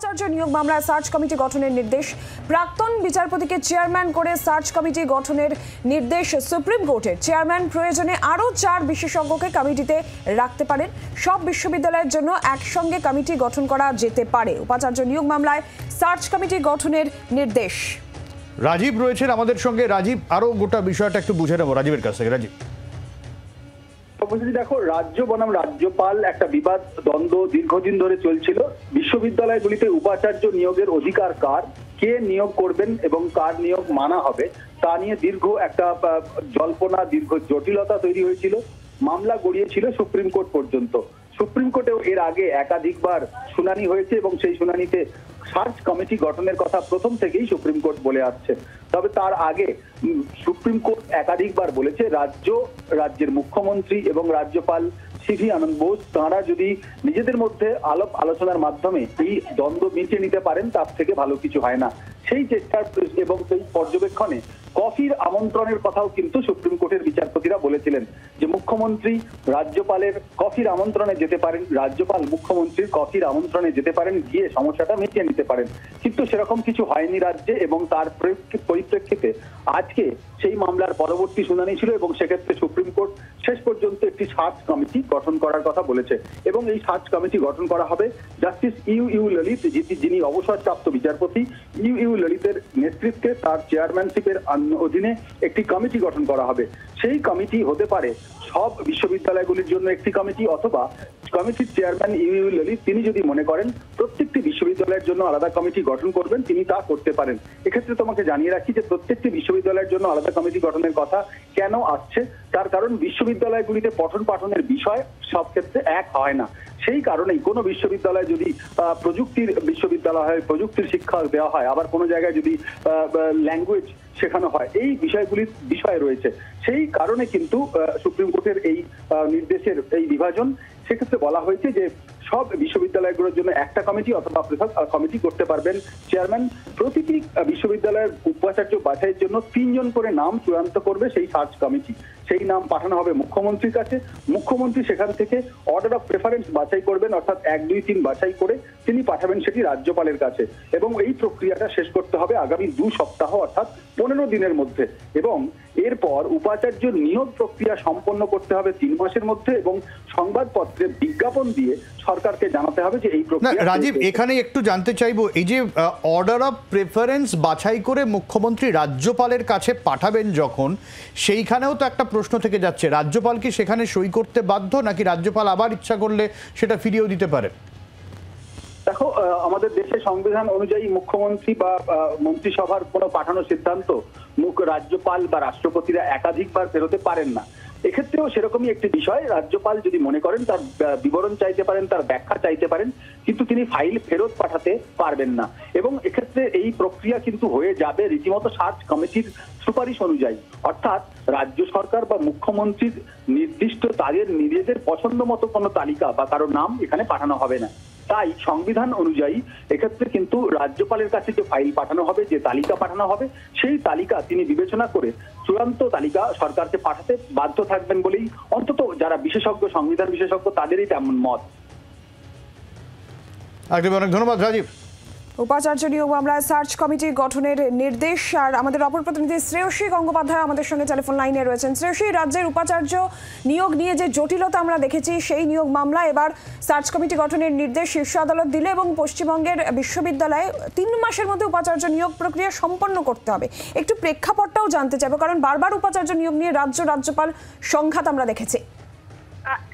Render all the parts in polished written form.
উপাচার্য নিয়োগ মামলায় সার্চ কমিটি গঠনের নির্দেশ। প্রাক্তন বিচারপতিকে চেয়ারম্যান করে সার্চ কমিটি গঠনের নির্দেশ সুপ্রিম কোর্টের। চেয়ারম্যান প্রয়োজনে আরও 4 বিশেষজ্ঞকে কমিটিতে রাখতে পারেন। সব বিশ্ববিদ্যালয়ের জন্য একসঙ্গে কমিটি গঠন করা যেতে পারে। উপাচার্য নিয়োগ মামলায় সার্চ কমিটি গঠনের নির্দেশ। রাজীব রয়েছেন আমাদের সঙ্গে। রাজীব, আরো গোটা বিষয়টা একটু বুঝে নেবো রাজীবের কাছ থেকে। রাজীব, দেখো, রাজ্য বনাম রাজ্যপাল একটা বিবাদ দ্বন্দ্ব দীর্ঘদিন ধরে চলছিল। বিশ্ববিদ্যালয়গুলিতে উপাচার্য নিয়োগের অধিকার কার, কে নিয়োগ করবেন এবং কার নিয়োগ মানা হবে তা নিয়ে দীর্ঘ একটা জল্পনা, দীর্ঘ জটিলতা তৈরি হয়েছিল। মামলা গড়িয়েছিল সুপ্রিম কোর্ট পর্যন্ত। সুপ্রিম কোর্টেও এর আগে একাধিকবার শুনানি হয়েছে এবং সেই শুনানিতে সার্চ কমিটি গঠনের কথা প্রথম থেকেই সুপ্রিম কোর্ট বলে আসছে। তবে তার আগে সুপ্রিম কোর্ট একাধিকবার বলেছে রাজ্যের মুখ্যমন্ত্রী এবং রাজ্যপাল সিভি আনন্দ বোস তাঁরা যদি নিজেদের মধ্যে আলাপ আলোচনার মাধ্যমে এই দ্বন্দ্ব মিটিয়ে নিতে পারেন তার থেকে ভালো কিছু হয় না। সেই চেষ্টার এবং সেই পর্যবেক্ষণে কফির আমন্ত্রণের কথাও কিন্তু সুপ্রিম কোর্টের বিচারপতিরা বলেছিলেন যে মুখ্যমন্ত্রী রাজ্যপালের কফির আমন্ত্রণে যেতে পারেন, রাজ্যপাল মুখ্যমন্ত্রীর কফির আমন্ত্রণে যেতে পারেন, গিয়ে সমস্যাটা মিটিয়ে নিতে পারেন। কিন্তু সেরকম কিছু হয়নি রাজ্যে এবং তার পরিপ্রেক্ষিতে আজকে সেই মামলার পরবর্তী শুনানি ছিল এবং সেক্ষেত্রে সুপ্রিম কোর্ট শেষ পর্যন্ত একটি সার্চ কমিটি গঠন করার কথা বলেছে এবং এই সার্চ কমিটি গঠন করা হবে জাস্টিস ইউ ললিত, যিনি অবসরপ্রাপ্ত বিচারপতি। ইউ ললিতের নেতৃত্বে তার চেয়ারম্যানশিপের অধীনে একটি কমিটি গঠন করা হবে। সেই কমিটি হতে পারে সব বিশ্ববিদ্যালয়গুলির জন্য একটি কমিটি, অথবা কমিটির চেয়ারম্যান ইউ ললিত তিনি যদি মনে করেন প্রত্যেকটি বিশ্ববিদ্যালয়ের জন্য আলাদা কমিটি গঠন করবেন তিনি তা করতে পারেন। এক্ষেত্রে তোমাকে জানিয়ে রাখি যে প্রত্যেকটি বিশ্ববিদ্যালয়ের জন্য আলাদা কমিটি গঠনের কথা কেন আসছে তার কারণ বিশ্ববিদ্যালয়গুলিতে পঠন পাঠনের বিষয় সব ক্ষেত্রে এক হয় না। সেই কারণেই কোনো বিশ্ববিদ্যালয় যদি প্রযুক্তির বিশ্ববিদ্যালয় হয়, প্রযুক্তির শিক্ষা দেওয়া হয়, আবার কোনো জায়গায় যদি ল্যাঙ্গুয়েজ শেখানো হয়, এই বিষয়গুলির বিষয় রয়েছে। সেই কারণে কিন্তু সুপ্রিম কোর্টের এই নির্দেশের এই বিভাজন। সেক্ষেত্রে বলা হয়েছে যে সব বিশ্ববিদ্যালয়গুলোর জন্য একটা কমিটি অথবা পৃথক কমিটি করতে পারবেন চেয়ারম্যান। প্রতিটি বিশ্ববিদ্যালয়ের উপাচার্য বাছাইয়ের জন্য 3 জন করে নাম চূড়ান্ত করবে সেই সার্চ কমিটি। সেই নাম পাঠানো হবে মুখ্যমন্ত্রীর কাছে। মুখ্যমন্ত্রী সেখান থেকে অর্ডার অফ প্রেফারেন্স বাছাই করবেন, অর্থাৎ 1, 2, 3 বাছাই করে তিনি পাঠাবেন সেটি রাজ্যপালের কাছে এবং এই প্রক্রিয়াটা শেষ করতে হবে আগামী 2 সপ্তাহ অর্থাৎ 15 দিনের মধ্যে এবং এরপর উপাচার্য নিয়োগ প্রক্রিয়া সম্পন্ন করতে হবে 3 মাসের মধ্যে এবং সংবাদপত্রে বিজ্ঞাপন দিয়ে সরকারকে জানাতে হবে যে এই প্রক্রিয়া। রাজীব, এখানে একটু জানতে চাইবো, এই যে অর্ডার অফ প্রেফারেন্স বাছাই করে মুখ্যমন্ত্রী রাজ্যপালের কাছে পাঠাবেন যখন, সেইখানেও তো একটা প্রশ্ন থেকে যাচ্ছে, রাজ্যপাল কি সেখানে সই করতে বাধ্য নাকি রাজ্যপাল আবার ইচ্ছা করলে সেটা ফিরিয়েও দিতে পারে? দেখো, আমাদের দেশের সংবিধান অনুযায়ী মুখ্যমন্ত্রী বা মন্ত্রিসভার কোনো পাঠানোর সিদ্ধান্ত রাজ্যপাল বা রাষ্ট্রপতিরা একাধিকবার ফেরোতে পারেন না। এক্ষেত্রেও সেরকমই একটি বিষয়। রাজ্যপাল যদি মনে করেন তার বিবরণ চাইতে পারেন, তার ব্যাখ্যা চাইতে পারেন, কিন্তু তিনি ফাইল ফেরত পাঠাতে পারবেন না এবং এক্ষেত্রে এই প্রক্রিয়া কিন্তু হয়ে যাবে রীতিমতো সার্চ কমিটির সুপারিশ অনুযায়ী, অর্থাৎ রাজ্য সরকার বা মুখ্যমন্ত্রীর নির্দিষ্ট তাদের নিজেদের পছন্দ মতো কোনো তালিকা বা কারো নাম এখানে পাঠানো হবে না। তাই সংবিধান অনুযায়ী এক্ষেত্রে কিন্তু রাজ্যপালের কাছে যে ফাইল পাঠানো হবে, যে তালিকা পাঠানো হবে, সেই তালিকা তিনি বিবেচনা করে চূড়ান্ত তালিকা সরকারকে পাঠাতে বাধ্য থাকবেন বলেই অন্তত যারা বিশেষজ্ঞ, সংবিধান বিশেষজ্ঞ তাদেরই তেমন মত। অনেক ধন্যবাদ রাজীব। উপাচার্য নিয়োগ মামলায় সার্চ কমিটি গঠনের নির্দেশ। আর আমাদের অপর প্রতিনিধি শ্রেয়সী গঙ্গোপাধ্যায় আমাদের সঙ্গে টেলিফোন লাইনে রয়েছেন। শ্রেয়সী, রাজ্যের উপাচার্য নিয়োগ নিয়ে যে জটিলতা আমরা দেখেছি সেই নিয়োগ মামলা এবার সার্চ কমিটি গঠনের নির্দেশ শীর্ষ আদালত দিলে এবং পশ্চিমবঙ্গের বিশ্ববিদ্যালয়ে 3 মাসের মধ্যে উপাচার্য নিয়োগ প্রক্রিয়া সম্পন্ন করতে হবে। একটু প্রেক্ষাপটটাও জানতে চাইবো, কারণ বারবার উপাচার্য নিয়োগ নিয়ে রাজ্যপাল সংঘাত আমরা দেখেছি।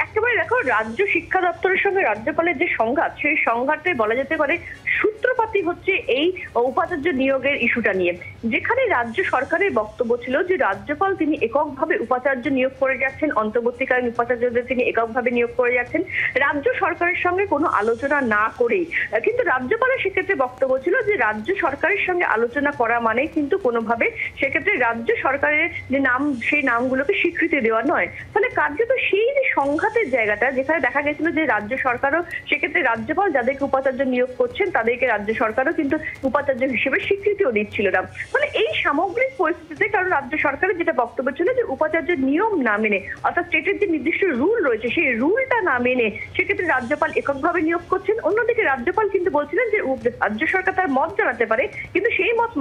একেবারে দেখো, রাজ্য শিক্ষা দপ্তরের সঙ্গে রাজ্যপালের যে সংঘাত, সেই সংঘাতে বলা যেতে পারে সূত্রপাতই হচ্ছে এই উপাচার্য নিয়োগের ইস্যুটা নিয়ে, যেখানে রাজ্য সরকারের বক্তব্য ছিল যে রাজ্যপাল তিনি এককভাবে উপাচার্য নিয়োগ করে যাচ্ছেন, অন্তর্বর্তীকালীন উপাচার্যদের তিনি এককভাবে নিয়োগ করে যাচ্ছেন রাজ্য সরকারের সঙ্গে কোনো আলোচনা না করেই। কিন্তু রাজ্যপালের সেক্ষেত্রে বক্তব্য ছিল যে রাজ্য সরকারের সঙ্গে আলোচনা করা মানে কিন্তু কোনোভাবে সেক্ষেত্রে রাজ্য সরকারের যে নাম, সেই নামগুলোকে স্বীকৃতি দেওয়া নয়। তাহলে কার্যত সেই যে সংঘাতের জায়গাটা, যেখানে দেখা গেছিল যে রাজ্য সরকারও সেক্ষেত্রে রাজ্যপাল যাদেরকে উপাচার্য নিয়োগ করছেন তাদেরকে রাজ্য সরকার সরকারও কিন্তু উপাচার্য হিসেবে স্বীকৃতিও দিচ্ছিল না। ফলে এই সামগ্রিক পরিস্থিতিতে, কারণ রাজ্য সরকারের যেটা বক্তব্য ছিল যে উপাচার্যের নিয়ম না মেনে, অর্থাৎ স্টেটের যে নির্দিষ্ট রুল রয়েছে সেই রুলটা না মেনে সেক্ষেত্রে রাজ্যপাল এককভাবে নিয়োগ করছেন। অন্যদিকে রাজ্যপাল কিন্তু বলছিলেন যে রাজ্য সরকার তার মত জানাতে পারে, কিন্তু সেই মত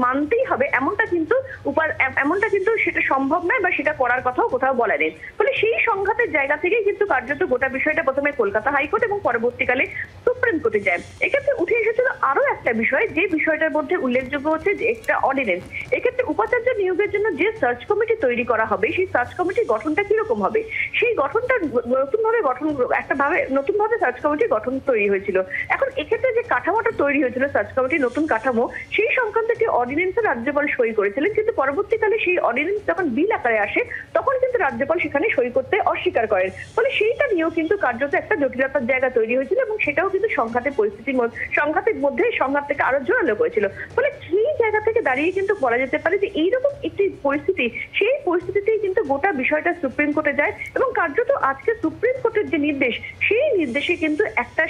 মানতেই হবে এমনটা কিন্তু সেটা সম্ভব নয় বা সেটা করার কথাও কোথাও বলা নেই। ফলে সেই সংঘাতের জায়গা থেকেই কিন্তু কার্যত গোটা বিষয়টা প্রথমে কলকাতা হাইকোর্ট এবং পরবর্তীকালে সুপ্রিম কোর্টে যায়। এক্ষেত্রে উঠে এসেছিল আরো একটা বিষয়, যে বিষয়টার মধ্যে উল্লেখযোগ্য হচ্ছে যে একটা অর্ডিন্যান্স। এক্ষেত্রে উপাচার্য নিয়োগের জন্য যে সার্চ কমিটি তৈরি করা হবে, সেই সার্চ কমিটির গঠনটা কিরকম হবে, সেই গঠনটা নতুনভাবে সার্চ কমিটির গঠন তৈরি হয়েছিল। এখন এক্ষেত্রে যে কাঠামোটা তৈরি হয়েছিল সার্চ কমিটির নতুন কাঠামো, সেই সংক্রান্ত একটি অর্ডিন্যান্সে রাজ্যপাল সই করেছিলেন, কিন্তু পরবর্তীকালে সেই অর্ডিন্যান্স যখন বিল আকারে আসে তখন কিন্তু রাজ্যপাল সেখানে সই করতে অস্বীকার করেন। ফলে সেইটা নিয়েও কিন্তু কার্যত একটা জটিলতার জায়গা তৈরি হয়েছিল এবং সেটাও কিন্তু সংঘাতের মধ্যে সংঘাত থেকে আরো জোরালো করেছিল। ফলে সেই জায়গা থেকে দাঁড়িয়ে কিন্তু বলা যেতে পারে যে এইরকম একটি পরিস্থিতি, সেই পরিস্থিতিতেই কিন্তু গোটা বিষয়টা সুপ্রিম কোর্টে যায় এবং কার্যত আজকে সুপ্রিম কোর্টের যে নির্দেশ, সেই নির্দেশে কিন্তু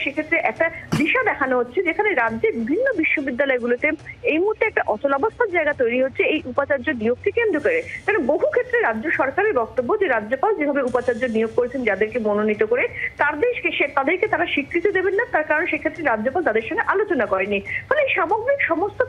সেক্ষেত্রে একটা দিশা দেখানো হচ্ছে, যেখানে রাজ্যের বিভিন্ন বিশ্ববিদ্যালয়গুলোতে এই মুহূর্তে একটা অচলাবস্থার জায়গা তৈরি হচ্ছে এই উপাচার্য নিয়োগকে কেন্দ্র করে। কারণ বহু ক্ষেত্রে রাজ্য সরকারের বক্তব্য যে রাজ্যপাল যেভাবে উপাচার্য নিয়োগ করেছেন যাদেরকে মনোনীত করে, তাদেরকে তারা স্বীকৃতি দেবেন না, তার কারণ সেক্ষেত্রে রাজ্যপাল তাদের সঙ্গে আলোচনা করেনি। ফলে সামগ্রিক সমস্ত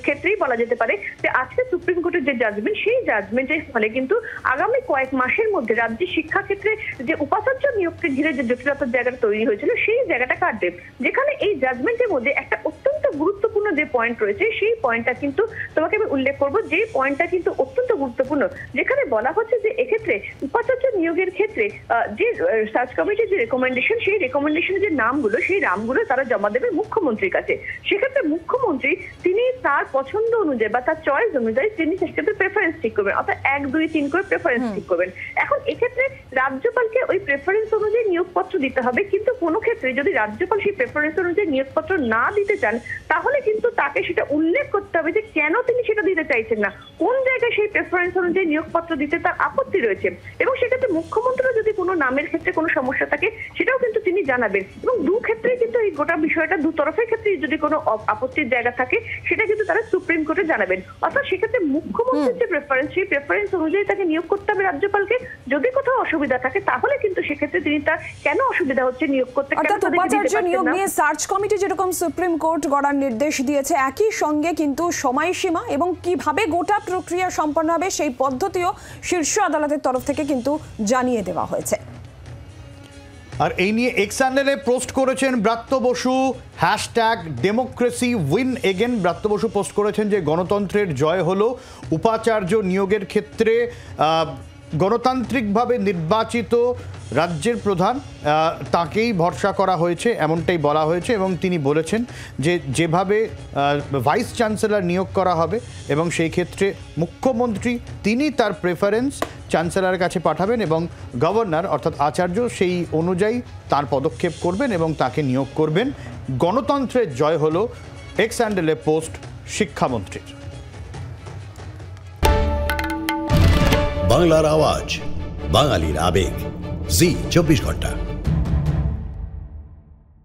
ক্ষেত্রেই বলা যেতে পারে যে আজকে সুপ্রিম কোর্টের যে জাজমেন্ট, সেই জাজমেন্টের ফলে কিন্তু আগামী কয়েক মাসের মধ্যে রাজ্যের শিক্ষা ক্ষেত্রে যে উপাচার্য নিয়োগকে ঘিরে যে জটিলতার জায়গাটা তৈরি হয়েছিল, সেই জায়গাটা কাটবে। যেখানে এই জাজমেন্টের মধ্যে একটা অত্যন্ত গুরুত্বপূর্ণ যে পয়েন্ট রয়েছে, সেই পয়েন্টটা কিন্তু তোমাকে আমি উল্লেখ করবো, যে পয়েন্টটা কিন্তু অত্যন্ত গুরুত্বপূর্ণ, যেখানে বলা হচ্ছে যে এক্ষেত্রে উপাচার্য নিয়োগের ক্ষেত্রে যে সার্চ কমিটির যে রেকমেন্ডেশন, সেই রেকমেন্ডেশনের যে নামগুলো, সেই নামগুলো তারা জমা দেবে মুখ্যমন্ত্রীর কাছে। সেক্ষেত্রে মুখ্যমন্ত্রী তিনি তার পছন্দ অনুযায়ী বা তার চয়েস অনুযায়ী তিনি সেক্ষেত্রে প্রেফারেন্স ঠিক করবেন, অর্থাৎ 1, 2, 3 করে প্রেফারেন্স ঠিক করবেন। এখন এক্ষেত্রে রাজ্যপালকে ওই প্রেফারেন্স অনুযায়ী নিয়োগপত্র দিতে হবে, কিন্তু কোনো ক্ষেত্রে যদি রাজ্যপাল সেই প্রেফারেন্স অনুযায়ী নিয়োগপত্র না দিতে চান, তাহলে কিন্তু তাকে সেটা উল্লেখ করতে হবে যে কেন তিনি সেটা দিতে চাইছেন না, কোন জায়গায় সেই প্রেফারেন্স অনুযায়ী নিয়োগপত্র দিতে তার আপত্তি রয়েছে। এবং সেক্ষেত্রে মুখ্যমন্ত্রীর যদি কোনো নামের ক্ষেত্রে কোনো সমস্যা থাকে, সেটাও কিন্তু তিনি জানাবেন। এবং দু ক্ষেত্রে কিন্তু এই গোটা বিষয়টা দু তরফের ক্ষেত্রে যদি কোনো আপত্তির জায়গা থাকে, সেটা কিন্তু তারা সুপ্রিম কোর্টে জানাবেন। অর্থাৎ সেক্ষেত্রে মুখ্যমন্ত্রীর যে প্রেফারেন্স, সেই প্রেফারেন্স অনুযায়ী তাকে নিয়োগ করতে হবে রাজ্যপালকে। যদি কোথাও অসুবিধা থাকে, তাহলে কিন্তু সেক্ষেত্রে তিনি তার কেন অসুবিধা হচ্ছে নিয়োগ করতে, উপাচার্য নিয়োগ নিয়ে সার্চ কমিটি যেরকম সুপ্রিম কোর্ট গড়ার নির্দেশ দিয়েছে, একই সঙ্গে কিন্তু সময়সীমা এবং কিভাবে গোটা প্রক্রিয়া সম্পন্ন হবে সেই পদ্ধতিও শীর্ষ আদালতের তরফ থেকে কিন্তু জানিয়ে দেওয়া হয়েছে। আর এই নিয়ে এক্স হ্যান্ডেলে পোস্ট করেছেন Bratya Basu, #democracy win again. Bratya Basu post করেছেন যে গণতন্ত্রের জয় হলো, উপাচার্য নিয়োগের ক্ষেত্রে গণতান্ত্রিকভাবে নির্বাচিত রাজ্যের প্রধান তাকেই ভরসা করা হয়েছে, এমনটাই বলা হয়েছে। এবং তিনি বলেছেন যে যেভাবে ভাইস চ্যান্সেলর নিয়োগ করা হবে এবং সেই ক্ষেত্রে মুখ্যমন্ত্রী তিনি তার প্রেফারেন্স চ্যান্সেলরের কাছে পাঠাবেন এবং গভর্নর অর্থাৎ আচার্য সেই অনুযায়ী তার পদক্ষেপ করবেন এবং তাকে নিয়োগ করবেন। গণতন্ত্রের জয় হলো, এক্স হ্যান্ডেলে পোস্ট শিক্ষামন্ত্রীর। বাংলার আওয়াজ, বাঙালির আবেগ, জি 24 ঘন্টা।